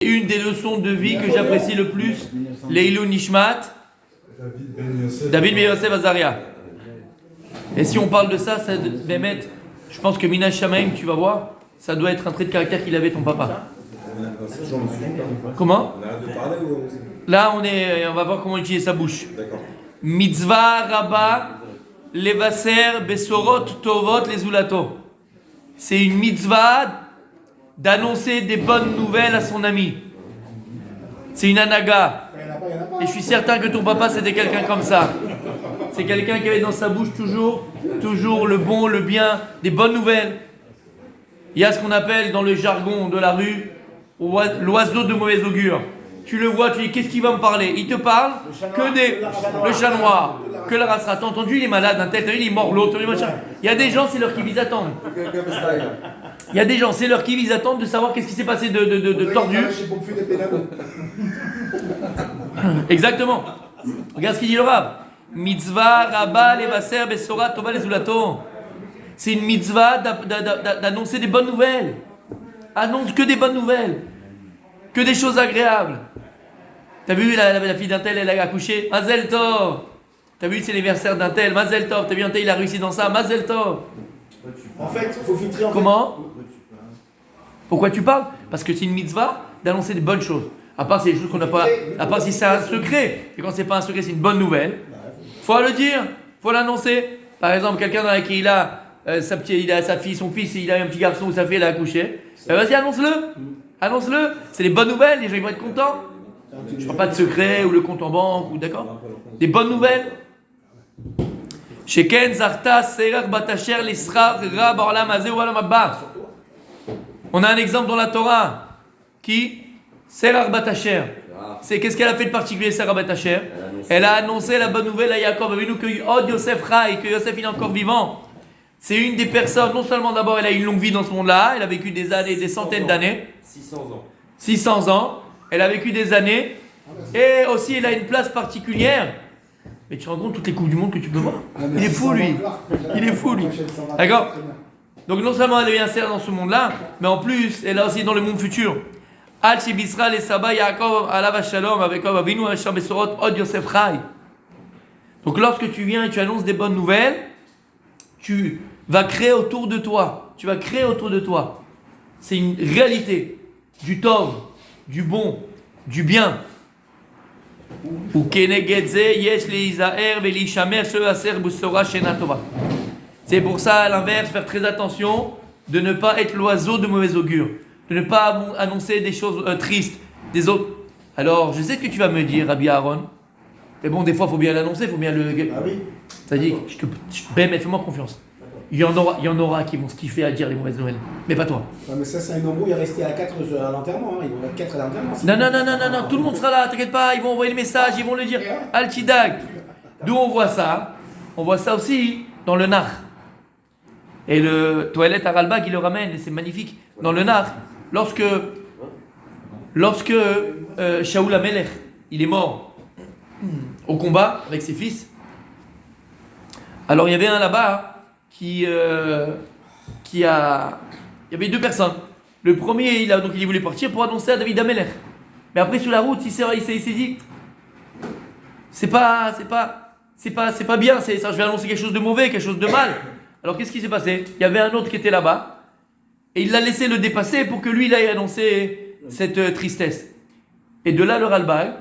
Une des leçons de vie que j'apprécie le plus, Leilou Nishmat, David Ben Yosef Azaria. Et si on parle de ça, Bémet, je pense que Mina Shamaim, tu vas voir, ça doit être un trait de caractère qu'il avait ton papa. Comment? Là, on va voir comment utiliser sa bouche. Mitzvah Rabba Levaser Besorot Tovot Lezulato. C'est une mitzvah d'annoncer des bonnes nouvelles à son ami. C'est une anaga. Et je suis certain que ton papa c'était quelqu'un comme ça. C'est quelqu'un qui avait dans sa bouche toujours le bon, le bien, des bonnes nouvelles. Il y a ce qu'on appelle dans le jargon de la rue l'oiseau de mauvais augure. Tu le vois, tu dis qu'est-ce qu'il va me parler? Il te parle le chat noir, que la race. T'as entendu, il est malade, un tel, il est mort, l'autre, il y a des gens, c'est leur qui visent attendre. Il y a des gens, c'est leur qui visent attendre de savoir qu'est-ce qui s'est passé de tordu. Exactement. Regarde ce qu'il dit le Rav. Mitzvah, Rabba, Levaser, Besora, Tova, Lezulato. C'est une mitzvah d'annoncer des bonnes nouvelles. Annonce que des bonnes nouvelles. Que des choses agréables. T'as vu la fille d'un tel, elle a accouché. Mazel Tov. T'as vu c'est l'anniversaire d'un tel. Mazel Tov. T'as vu un tel, il a réussi dans ça. Mazel Tov. En fait, il faut filtrer en Comment? Pourquoi tu parles? Parce que c'est une mitzvah d'annoncer des bonnes choses. À part c'est des choses qu'on n'a pas. À part si c'est un secret. Et quand c'est pas un secret, c'est une bonne nouvelle. Faut le dire. Faut l'annoncer. Par exemple, quelqu'un dans laquelle il a sa fille, son fils, il a un petit garçon ou sa fille, elle a accouché. Vas-y, annonce-le. Annonce-le. C'est des bonnes nouvelles. Les gens ils vont être contents. Je parle pas de secret ou le compte en banque ou d'accord. Des bonnes nouvelles. Sheken Zarta Serar Batacher Lisrar Ra Barlam Azeh Walam Abba. On a un exemple dans la Torah qui Serar Batacher. C'est qu'est-ce qu'elle a fait de particulier Serar Batacher? Elle a annoncé la bonne nouvelle à Yaakov. Avez-vous que Yosef Rai, que Yosef il est encore vivant. C'est une des personnes. Non seulement d'abord elle a une longue vie dans ce monde-là, elle a vécu des années, des centaines d'années. 600 ans. Elle a vécu des années. Et aussi elle a une place particulière. Mais tu te rends compte toutes les coupes du monde que tu peux voir. Il est fou lui. Il est fou lui. D'accord? Donc non seulement elle est insérée dans ce monde-là, mais en plus elle est aussi dans le monde futur. Al Shibisra le Saba Yaakov Alav Shalom avec Avinu Hasham Besorot Od Yosef Chai. Donc lorsque tu viens et tu annonces des bonnes nouvelles, tu vas créer autour de toi. Tu vas créer autour de toi. C'est une réalité du tov, du bon, du bien. C'est pour ça, à l'inverse, faire très attention de ne pas être l'oiseau de mauvais augure, de ne pas annoncer des choses tristes des autres. Alors, je sais ce que tu vas me dire, Rabbi Aaron, mais bon, des fois, il faut bien l'annoncer, il faut bien le. Ah oui. C'est-à-dire, Ben, mais fais-moi confiance. Il y en aura qui vont se kiffer à dire les mauvaises nouvelles, mais pas toi. Ouais, mais ça, c'est un embrouille à rester à 4 à l'enterrement. Ils vont être 4 à l'enterrement. Non, tout le monde sera là, t'inquiète pas, ils vont envoyer le message, ils vont le dire. Al-Tidag. D'où on voit ça? On voit ça aussi dans le Nar. Et le toilette à Ralbag, il le ramène, et c'est magnifique. Dans le Nar, lorsque Shaoul Amelech, il est mort au combat avec ses fils, alors il y avait un là-bas il y avait deux personnes. Le premier, il voulait partir pour annoncer à David Amelech. Mais après, sur la route, il s'est dit c'est pas bien, ça, je vais annoncer quelque chose de mauvais, quelque chose de mal. Alors qu'est-ce qui s'est passé? Il y avait un autre qui était là-bas et il l'a laissé le dépasser pour que lui, il aille annoncer cette tristesse. Et de là, le Ralbag,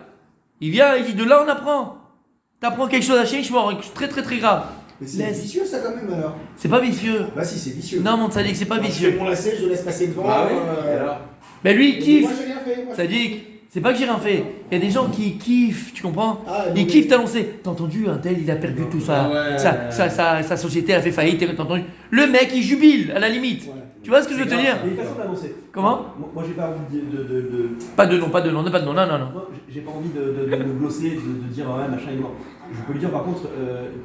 il vient, il dit de là, on apprend. T'apprends quelque chose à Chéich, très très très grave. Mais c'est vicieux ça quand même alors. C'est pas vicieux. Bah si, c'est vicieux. Non, mon Tzadik, c'est pas vicieux. Je mon lacet, je laisse passer devant. Ah oui. Mais lui, il kiffe. Moi j'ai rien fait. Tzadik, c'est pas que j'ai rien fait. Il y a des gens qui kiffent, tu comprends? Ils mais... kiffent t'annoncer. T'as entendu, un tel, il a perdu tout ça. Sa société a fait faillite, t'as entendu? Le mec, il jubile, à la limite. Ouais. Tu vois ce que je veux te dire? Il y a une façon d'annoncer. Comment? Moi, j'ai pas envie de... Pas de nom, non. J'ai pas envie de me glosser, de dire ouais, machin, il est mort. Je peux lui dire par contre,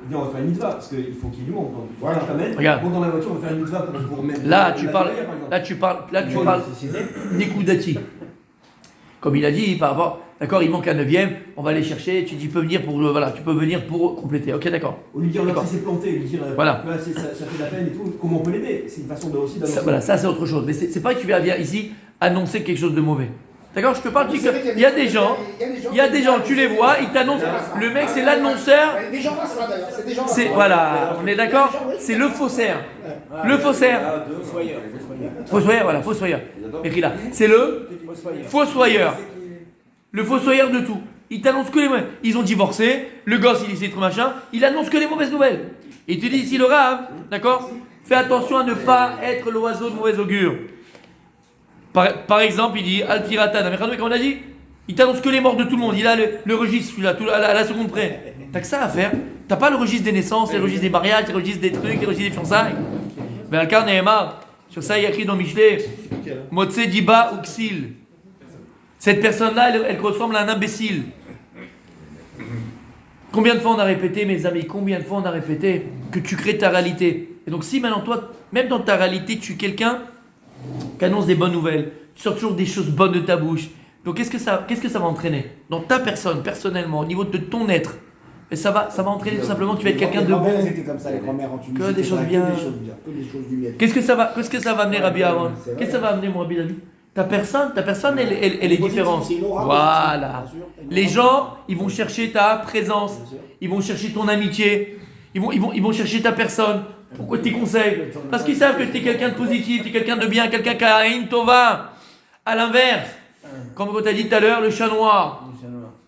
viens, on va faire une mitzvah, parce qu'il faut qu'il y ait du monde. Donc, voilà, je t'amène, monte dans la voiture, on va faire une mitzvah pour remettre. Là, tu parles Nikoudati. Comme il a dit, par rapport, d'accord, il manque un 9e, on va aller chercher, tu dis, tu peux venir pour compléter, ok, d'accord. Au lui dire, si c'est planté, lui dire, voilà. Ça fait de la peine et tout, comment on peut l'aider? C'est une façon aussi d'annoncer. Ça c'est autre chose, mais c'est pas que tu viens ici annoncer quelque chose de mauvais. D'accord, je te parle, il y a des gens, tu les vois, ils t'annoncent, le mec c'est l'annonceur. Les gens restent là d'ailleurs, c'est des gens. Voilà, on est d'accord, c'est le faussaire. Le faussaire. Fossoyeur, voilà, fossoyeur. Écris là. C'est le fossoyeur. Le fossoyeur de tout. Il t'annonce que les mauvaises. Ils ont divorcé, le gosse il essaie de machin, il annonce que les mauvaises nouvelles. Et tu dis ici le Rav, d'accord, fais attention à ne pas être l'oiseau de mauvaise augure. Par exemple, il dit Al-Tiratan, comme on a dit, il t'annonce que les morts de tout le monde. Il a le registre, celui-là, à la seconde près. T'as que ça à faire. T'as pas le registre des naissances, les registres des mariages, les registres des trucs, les registres des fiançailles. Mais Al-Kar Nehemar, sur ça il y a écrit dans Michelet, Motse Diba Uxil. Cette personne-là, elle ressemble à un imbécile. Combien de fois on a répété, mes amis, combien de fois on a répété que tu crées ta réalité. Et donc si maintenant toi, même dans ta réalité, tu es quelqu'un qui annonce des bonnes nouvelles, tu sors toujours des choses bonnes de ta bouche. Donc qu'est-ce que ça va entraîner dans ta personne, personnellement, au niveau de ton être? Et ça va entraîner tout simplement que tu vas être quelqu'un de bon. C'était comme ça, les grand-mères en Tunisie. Que des choses bien. Que des choses du bien. Qu'est-ce que ça va amener, Rabbi Aaron? Qu'est-ce que ça va amener, mon Rabbi David? Ta personne, elle est différente. Voilà. Les gens, ils vont chercher ta présence, ils vont chercher ton amitié, ils vont chercher ta personne. Pourquoi tes conseils? Parce qu'ils savent que tu es quelqu'un de positif, tu es quelqu'un de bien, quelqu'un qui a une tova. À l'inverse, comme tu as dit tout à l'heure, le chat noir.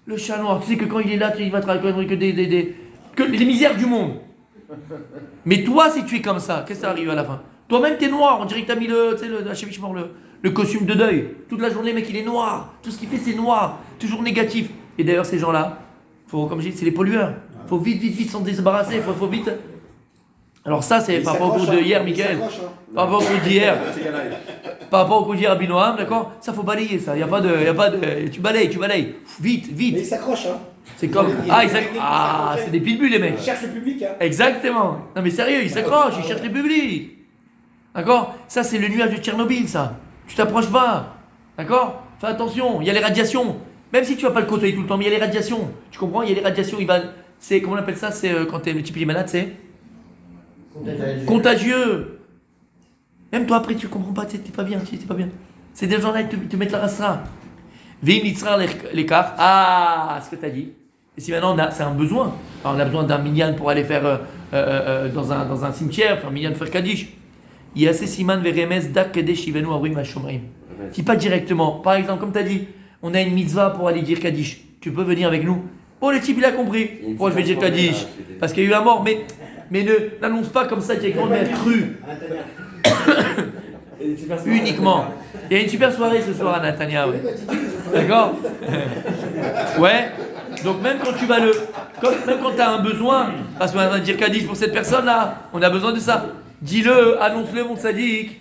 Le chat noir, tu sais que quand il est là, il va travailler que les misères du monde. Mais toi, si tu es comme ça, qu'est-ce qui arrive à la fin? Toi-même, tu es noir. On dirait que tu as mis le costume de deuil. Toute la journée, mec, il est noir. Tout ce qu'il fait, c'est noir. Toujours négatif. Et d'ailleurs, ces gens-là, comme je dis, c'est les pollueurs. Il faut vite s'en débarrasser. Faut vite. Alors ça, c'est par rapport au coup d'hier, Michael. Par rapport au coup d'hier. Par rapport au coup d'hier à Binoam, d'accord? Ça, faut balayer, ça. Il y a pas de... Tu balayes. Vite. Mais ils s'accrochent, hein. C'est comme... c'est des pitbulls, les mecs. Ils cherchent le public, hein. Exactement. Non, mais sérieux, ils s'accrochent, ils cherchent le public. D'accord? Ça, c'est le nuage de Tchernobyl, ça. Tu t'approches pas. D'accord? Fais attention, il y a les radiations. Même si tu vas pas le côtoyer tout le temps, mais il y a les radiations. Tu comprends? Il y a les radiations, c'est... Comment on appelle ça? C'est quand le type il est malade, c'est... Contagieux. Même toi, après, tu comprends pas, t'es pas bien. C'est des gens-là qui te mettent la rasra. Vim Yitzhar l'écart. Ah, ce que tu as dit. Et si maintenant, c'est un besoin. Alors, on a besoin d'un minyan pour aller faire dans un cimetière, faire un minyan, faire Kaddish. Il y a ces siman veremes dak kedesh ivenu arim hashomrim. Dis pas directement. Par exemple, comme tu as dit, on a une mitzvah pour aller dire Kaddish. Tu peux venir avec nous. Oh, le type, il a compris. Pourquoi je vais dire Kaddish? Parce qu'il y a eu un mort, mais ne l'annonce pas comme ça directement, mais cru. Uniquement. Il y a une super soirée ce soir à Natania. Ouais. D'accord? Ouais. Donc même quand tu vas même quand tu as un besoin, parce qu'on va dire Kaddish pour cette personne-là, on a besoin de ça. Dis-le, annonce-le mon sadique,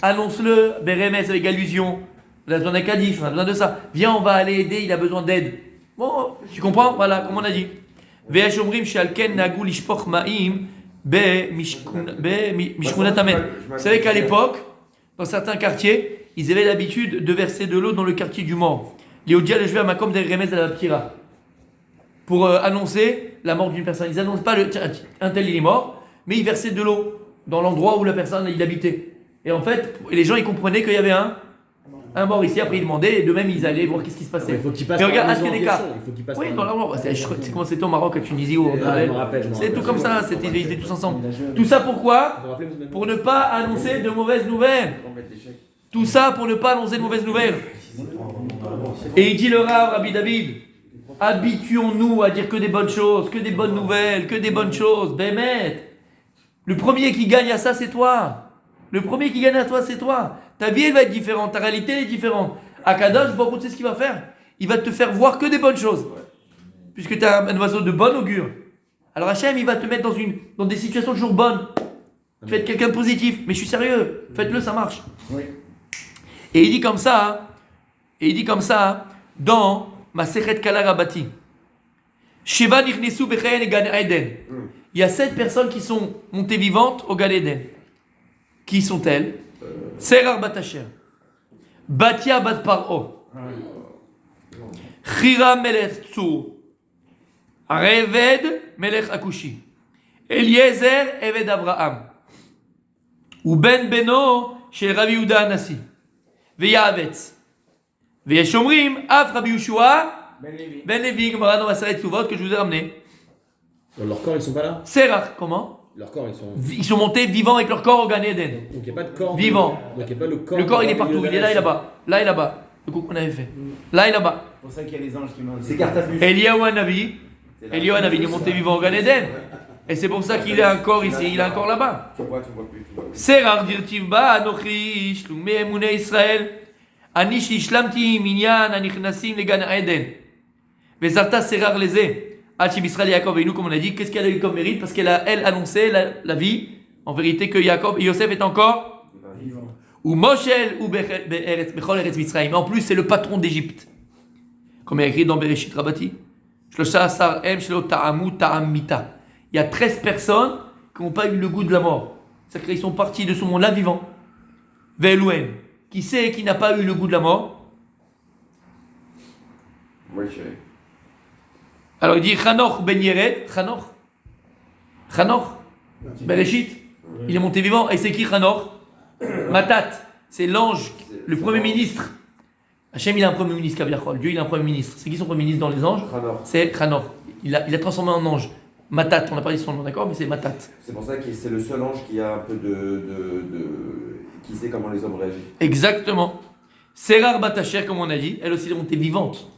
annonce-le, Bérémès avec allusion. On a besoin d'un Kaddish, on a besoin de ça. Viens, on va aller aider, il a besoin d'aide. Bon, tu comprends? Voilà, comme on a dit. Vous savez qu'à l'époque, dans certains quartiers, ils avaient l'habitude de verser de l'eau dans le quartier du mort. Pour annoncer la mort d'une personne. Ils n'annoncent pas un tel il est mort, mais ils versaient de l'eau dans l'endroit où la personne il habitait. Et en fait, les gens ils comprenaient qu'il y avait un mort ici. Après ils demandaient, et de même ils allaient voir qu'est-ce qui se passait. Il faut qu'il passe mais regarde, par la maison en question. Oui, dans l'endroit. C'est comment c'était au Maroc, à Tunisie ou au C'est tout comme ça. Ils étaient tous ensemble. Tout ça pourquoi? Pour ne pas annoncer de mauvaises nouvelles. Tout ça pour ne pas annoncer de mauvaises nouvelles. Et il dit le Rav, Rabbi David, habituons-nous à dire que des bonnes choses, que des bonnes nouvelles, que des bonnes choses. Bémet. Le premier qui gagne à ça, c'est toi. Le premier qui gagne à toi, c'est toi. Ta vie, elle va être différente. Ta réalité, elle est différente. Akadosh Baruch Hu, tu sais ce qu'il va faire? Il va te faire voir que des bonnes choses. Puisque tu es un oiseau de bon augure. Alors Hachem, il va te mettre dans des situations toujours bonnes. Faites quelqu'un de positif. Mais je suis sérieux. Faites-le, ça marche. Oui. Et il dit comme ça, dans Masechet Kala Rabati. Sheva nichnesu bechayen Gan Eden. Il y a 7 personnes qui sont montées vivantes au Gan Eden. Qui sont-elles? Serar bat Asher, Batia bat Paro, Chira melech Tsur, Reved melech Akushi, Eliezer Eved Abraham, ou Ben Beno chez Rabbi Yehuda Anassi, Veyavetz, ויש אומרים, אף רבי יהושע, ben Lévi, Gemara dans Maseret Suvot que je vous ai ramené. Leurs corps, ils sont pas là. Serach, comment? Leurs corps, Ils sont montés vivants avec leur corps au Gan Eden. Donc il n'y a pas de corps. Vivant. Donc il n'y a pas le corps. Le corps il est partout, il est là et là-bas. Là et là-bas. Le coup qu'on avait fait. Là et là-bas. C'est pour ça qu'il y a les anges qui mangent. C'est Cartapus. Eliyahu Hanavi, il est monté vivant au Gan Eden. Et c'est pour ça qu'il a un corps ici, il a un corps là-bas. Tu vois plus. Serach dirtiv ba anochi shlumei emunei Israël. Ani shishlamti minyan anichnasim le Gan Eden. Vezarta Serach leze. Hachim Israël Yaakov et nous, comme on a dit, qu'est-ce qu'elle a eu comme mérite? Parce qu'elle a, elle, annoncé la vie, en vérité, que Yaakov et Yosef est encore vivant. Ou Moshel ou Bechol Eretz Mitzrayim. En plus, c'est le patron d'Égypte. Comme il y a écrit dans Bereshit Rabati. Shlosha Asar Em Shelo Ta'amu Ta'am Mita. Il y a 13 personnes qui n'ont pas eu le goût de la mort. C'est-à-dire qu'ils sont partis de ce monde-là vivant. Ve'elouen. Qui sait qui n'a pas eu le goût de la mort? Alors il dit Chanoch ben Yered, Chanoch, Bereshit, il est monté vivant. Et c'est qui Chanoch? Matat, c'est l'ange, le premier ministre. Hachem il a un premier ministre, Kaviachol. Dieu il a un premier ministre. C'est qui son premier ministre dans les anges? C'est Chanoch. Il a transformé en ange. Matat, on n'a pas dit son nom, d'accord, mais c'est Matat. C'est pour ça que c'est le seul ange qui a un peu qui sait comment les hommes réagissent. Exactement. Sérar Batacher, comme on a dit, elle aussi est montée vivante.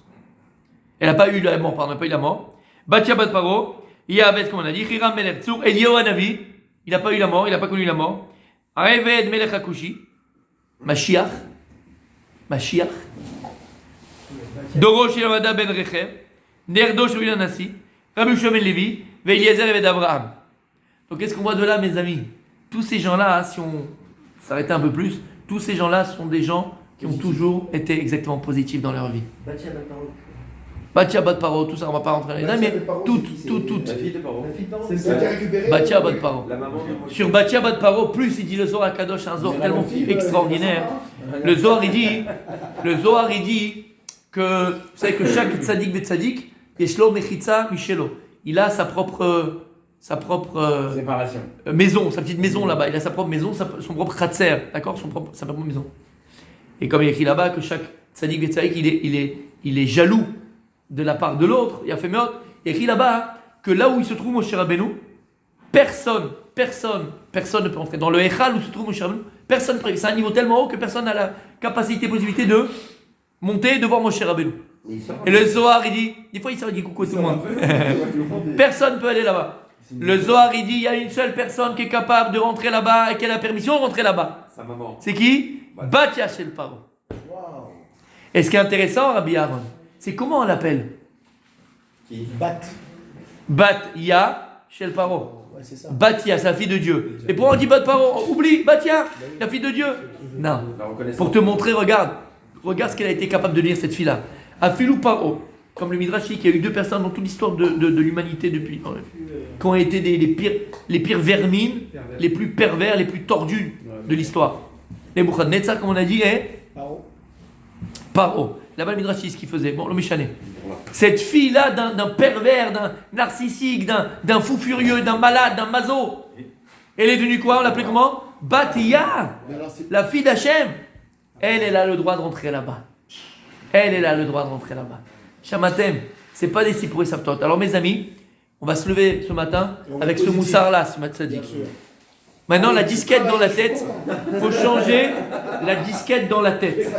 Elle n'a pas eu la mort, pardon, elle n'a pas eu la mort. Batia Bat Paro, Yahavet, comme on a dit, Hiram Melech Tzur, Eliyahu Hanavi, il n'a pas eu la mort, il n'a pas connu la mort. Areved Melech Hakushi, Mashiach, Doro Shilamada Ben Rechem, Nerdo Shulil Anassi, Rabbi Shimon ben Lévi, Ve'Eliezer et d'Abraham. Donc qu'est-ce qu'on voit de là, mes amis? Tous ces gens-là, si on s'arrêtait un peu plus, tous ces gens-là sont des gens qui ont toujours été exactement positifs dans leur vie. Batia Bat Paro, tout ça, on va pas rentrer dans les détails, mais toutes. La fille de Paro. C'est ça qui a récupéré. Batia Bat Paro. La maman de Moshe. Sur Batia Bat Paro, plus il dit le Zohar Kadosh, un Zohar tellement extraordinaire. Le Zohar il dit que, vous savez que chaque tzaddik ve tzaddik, yeshlo mechitza michelo. Il a sa propre Séparation. Maison, sa petite maison là-bas. Il a sa propre maison, son propre khatser, d'accord, sa propre maison. Et comme il y a écrit là-bas que chaque tzaddik ve tzaddik, il est jaloux de la part de l'autre. Il y a fait meurtre. Il y a écrit là-bas que là où il se trouve Moshe Rabbeinu, personne ne peut entrer. Dans le Echal où se trouve Moshe Rabbeinu, personne ne peut. C'est un niveau tellement haut que personne n'a la capacité, possibilité de monter devant Moshe Rabbeinu. Et le Zohar, il dit, des fois il dit coucou à tout le monde. Personne ne peut aller là-bas. Le Zohar, il dit, il y a une seule personne qui est capable de rentrer là-bas et qui a la permission de rentrer là-bas. Sa maman. C'est qui? Batia Shel Paro. Et ce qui est intéressant, Rabbi Aaron, c'est comment on l'appelle? Qui? Bat-Ya Shel Paro. Ouais, c'est ça. Batia, c'est la fille de Dieu. Et pourquoi on dit Bat Paro? Oublie, Batia, la fille de Dieu. Non. La reconnaissance. Pour te montrer, regarde ce qu'elle a été capable de lire, cette fille-là. Afilou Paro, comme le Midrash dit, qu'il y a eu deux personnes dans toute l'histoire de l'humanité depuis, qui ont été les pires vermines, les plus pervers, les plus tordus de l'histoire. Les Nebuchadnezzar, comme on a dit, est Paro. Là-bas, le Midrash dit ce qu'il faisait. Bon, le Méchané. Cette fille-là, d'un pervers, d'un narcissique, d'un fou furieux, d'un malade, d'un mazo, elle est devenue quoi? On l'appelait comment? Batia, la fille d'Hachem. Elle a le droit de rentrer là-bas. Shamatem, c'est pas des sipouris saptot. Alors mes amis, on va se lever ce matin avec ce moussard-là, ce matzadik. Maintenant, la disquette dans la tête, faut changer la disquette dans la tête.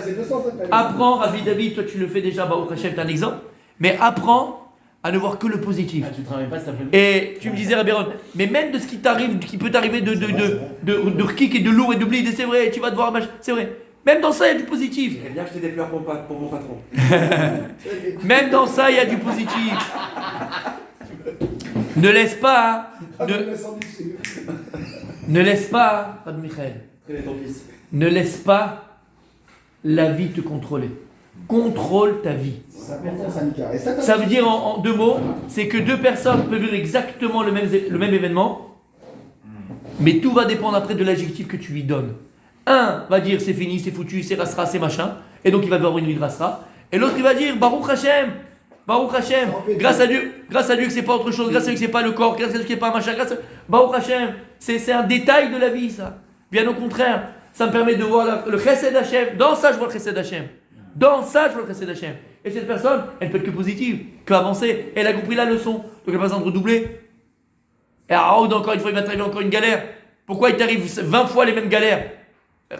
Apprends, Rabbi David, toi tu le fais déjà, Baruch Hashem, t'es un exemple, mais apprends à ne voir que le positif. Tu travailles pas, ça fait. Et tu me disais, Rabbi Aaron, mais même de ce qui t'arrive, qui peut t'arriver de rkik et de lourd et de blid, c'est vrai, tu vas devoir, c'est vrai. Même dans ça, il y a du positif. J'aimerais bien acheter des fleurs pour mon patron. Même dans ça, il y a du positif. Ne laisse pas, Rabbi Michael, Traîner ton fils. ne laisse pas la vie te contrôler. Contrôle ta vie. Ça veut dire en deux mots, c'est que deux personnes peuvent vivre exactement le même événement, mais tout va dépendre après de l'adjectif que tu lui donnes. Un va dire c'est fini, c'est foutu, c'est rasra, c'est machin, et donc il va avoir une vie de rasra. Et l'autre il va dire Baruch Hashem, grâce à Dieu que c'est pas autre chose, grâce à Dieu que c'est pas le corps, grâce à Dieu que c'est pas machin, Baruch Hashem, c'est un détail de la vie ça. Bien au contraire, ça me permet de voir le chesed Hashem. Dans ça je vois le chesed Hashem. Dans ça, je veux le chesed d'Hachem. Et cette personne, elle peut être que positive, que avancer. Elle a compris la leçon. Donc elle n'a pas besoin de redoubler. Et encore une fois, il va t'arriver encore une galère. Pourquoi il t'arrive 20 fois les mêmes galères?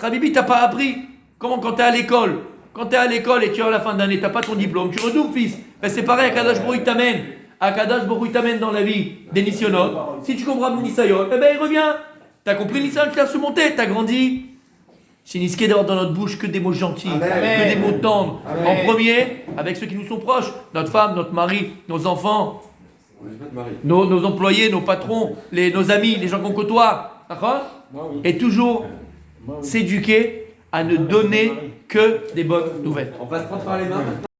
Habibi, t'as pas appris. Comment quand t'es à l'école? Quand t'es à l'école et tu es à la fin d'année, t'as pas ton diplôme, tu redoubles, fils. Ben c'est pareil, Akadosh Baruch Hu, il t'amène. Akadosh Baruch Hu, il t'amène dans la vie des nissionot. Si tu comprends le nisayot, eh ben il revient. T'as compris le nisayot, tu l'as surmonté, t'as grandi. C'est nisqué d'avoir dans notre bouche que des mots gentils, que des mots tendres. En premier, avec ceux qui nous sont proches, notre femme, notre mari, nos enfants, nos employés, nos patrons, nos amis, les gens qu'on côtoie. D'accord? Et toujours s'éduquer à ne donner que des bonnes nouvelles. On va se prendre par les mains maintenant.